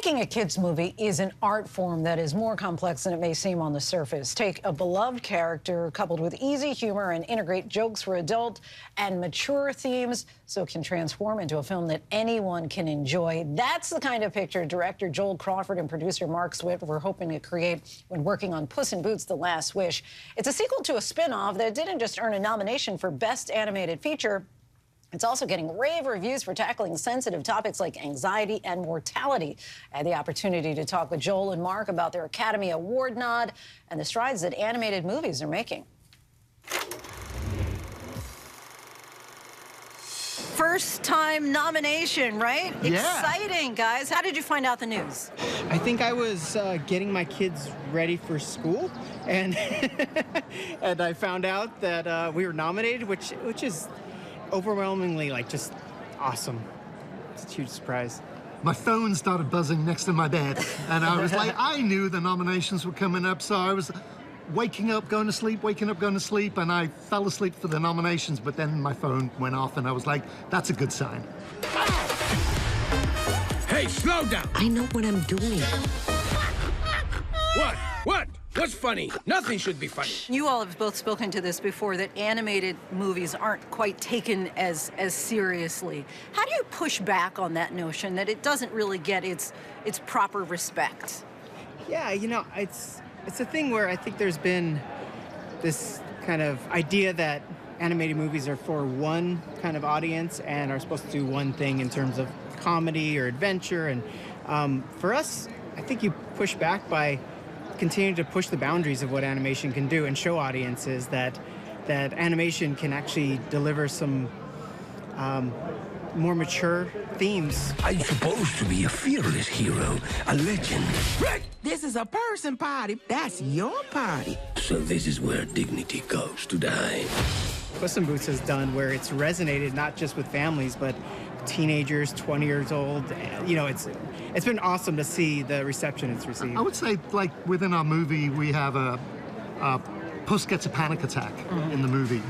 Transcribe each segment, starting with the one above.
Making a kids' movie is an art form that is more complex than it may seem on the surface. Take a beloved character coupled with easy humor and integrate jokes for adult and mature themes so it can transform into a film that anyone can enjoy. That's the kind of picture director Joel Crawford and producer Mark Swift were hoping to create when working on Puss in Boots: The Last Wish. It's a sequel to a spin-off that didn't just earn a nomination for Best Animated Feature. It's also getting rave reviews for tackling sensitive topics like anxiety and mortality. I had the opportunity to talk with Joel and Mark about their Academy Award nod and the strides that animated movies are making. First time nomination, right? Yeah. Exciting, guys. How did you find out the news? I think I was getting my kids ready for school, and and I found out that we were nominated, which is overwhelmingly just awesome. It's a huge surprise. My phone started buzzing next to my bed, and I was like, I knew the nominations were coming up, so I was waking up, going to sleep, waking up, going to sleep, and I fell asleep for the nominations, but then my phone went off, and I was like, that's a good sign. Hey, slow down! I know what I'm doing. What? What? What's funny? Nothing should be funny. You all have both spoken to this before, that animated movies aren't quite taken as seriously. How do you push back on that notion that it doesn't really get its proper respect? Yeah, you know, it's a thing where I think there's been this kind of idea that animated movies are for one kind of audience and are supposed to do one thing in terms of comedy or adventure. And for us, I think you push back by continue to push the boundaries of what animation can do and show audiences that animation can actually deliver some more mature themes. I'm supposed to be a fearless hero, a legend. This is a person party. That's your party. So this is where dignity goes to die. Puss in Boots has done where it's resonated not just with families, but teenagers, 20 years old. You know, it's been awesome to see the reception it's received. I would say, like, within our movie, we have a Puss gets a panic attack in the movie.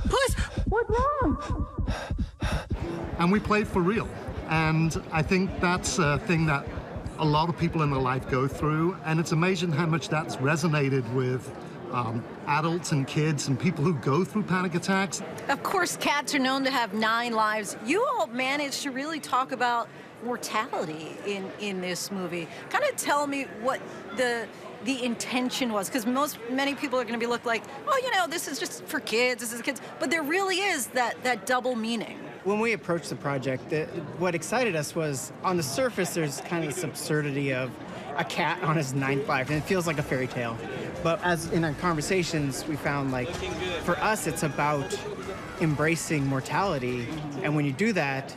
Puss, what's wrong? And we play for real. And I think that's a thing that a lot of people in their life go through, and it's amazing how much that's resonated with adults and kids and people who go through panic attacks. Of course, cats are known to have 9 lives. You all managed to really talk about mortality in this movie. Kind of tell me what the intention was, because many people are going to be looked like, oh, you know, this is just for kids, this is kids, but there really is that double meaning. When we approached the project, what excited us was, on the surface, there's kind of this absurdity of a cat on his 9th life, and it feels like a fairy tale. But as in our conversations, we found, like, for us, it's about embracing mortality, and when you do that,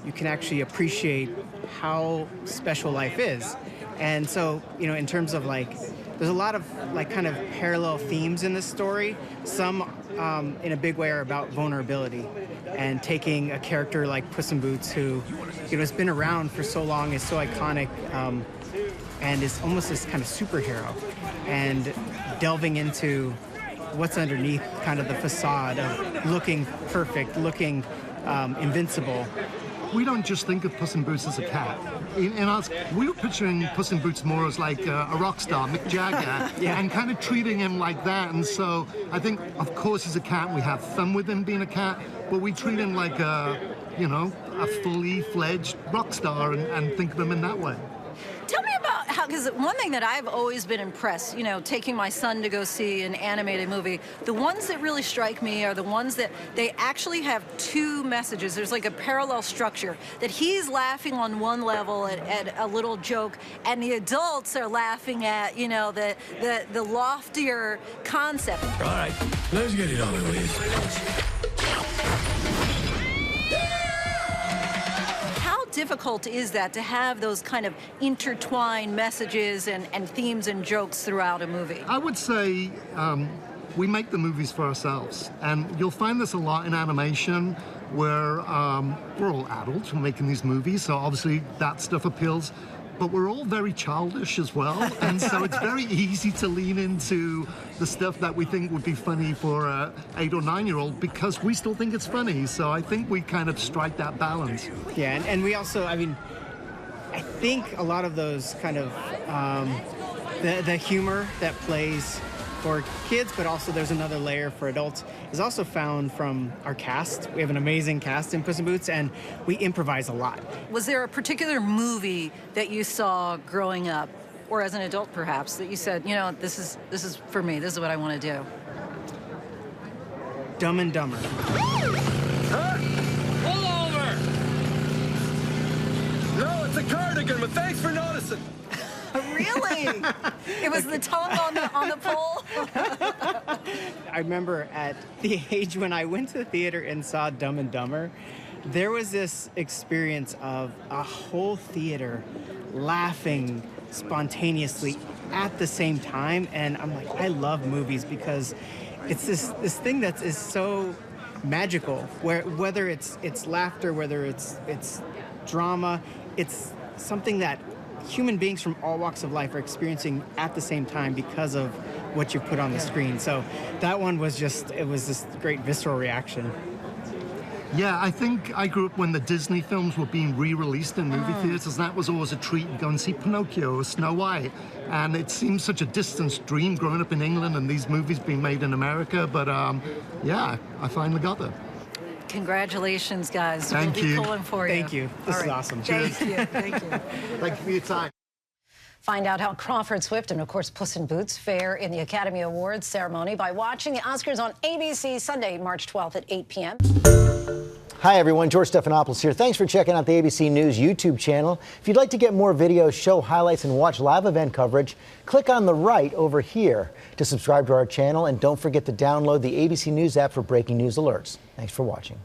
you can actually appreciate how special life is. And so, you know, in terms of, like, there's a lot of, like, kind of parallel themes in this story. Some, in a big way, are about vulnerability and taking a character like Puss in Boots, who, you know, has been around for so long, is so iconic, and is almost this kind of superhero, and delving into what's underneath kind of the facade of looking perfect, looking invincible. We don't just think of Puss in Boots as a cat. In us, we were picturing Puss in Boots more as like a rock star, Mick Jagger, Yeah. and kind of treating him like that. And so I think, of course, he's a cat. We have fun with him being a cat, but we treat him like a, you know, a fully fledged rock star and think of him in that way. Tell me about how, because one thing that I've always been impressed, you know, taking my son to go see an animated movie, the ones that really strike me are the ones that they actually have 2 messages. There's like a parallel structure, that he's laughing on one level at a little joke, and the adults are laughing at, you know, the loftier concept. All right, let's get it over with. Difficult is that, to have those kind of intertwined messages and themes and jokes throughout a movie? I would say we make the movies for ourselves, and you'll find this a lot in animation, where we're all adults, we're making these movies, so obviously that stuff appeals, but we're all very childish as well, and so it's very easy to lean into the stuff that we think would be funny for an 8 or 9-year-old, because we still think it's funny. So I think we kind of strike that balance. Yeah, and we also, I mean, I think a lot of those kind of the humor that plays for kids, but also there's another layer for adults, is also found from our cast. We have an amazing cast in Puss in Boots, and we improvise a lot. Was there a particular movie that you saw growing up, or as an adult perhaps, that you said, you know, this is for me, this is what I want to do? Dumb and Dumber. Huh? Pull over! No, it's a cardigan, but thanks for noticing. Really? It was the tongue on the pole? I remember at the age when I went to the theater and saw Dumb and Dumber, there was this experience of a whole theater laughing spontaneously at the same time. And I'm like, I love movies because it's this thing that is so magical, where whether it's laughter, whether it's drama, it's something that human beings from all walks of life are experiencing at the same time because of what you put on the screen. So that one was it was this great visceral reaction. Yeah, I think I grew up when the Disney films were being re-released in movie theaters, and that was always a treat to go and see Pinocchio or Snow White. And it seems such a distant dream growing up in England and these movies being made in America, but yeah, I finally got there. Congratulations, guys. Thank we'll you. be pulling for you. Thank you. This is awesome. Thank you. Thank you. Thank you for your time. Find out how Crawford, Swift, and of course Puss in Boots fare in the Academy Awards ceremony by watching the Oscars on ABC Sunday, March 12th at 8 p.m. Hi everyone, George Stephanopoulos here. Thanks for checking out the ABC News YouTube channel. If you'd like to get more videos, show highlights, and watch live event coverage, click on the right over here to subscribe to our channel, and don't forget to download the ABC News app for breaking news alerts. Thanks for watching.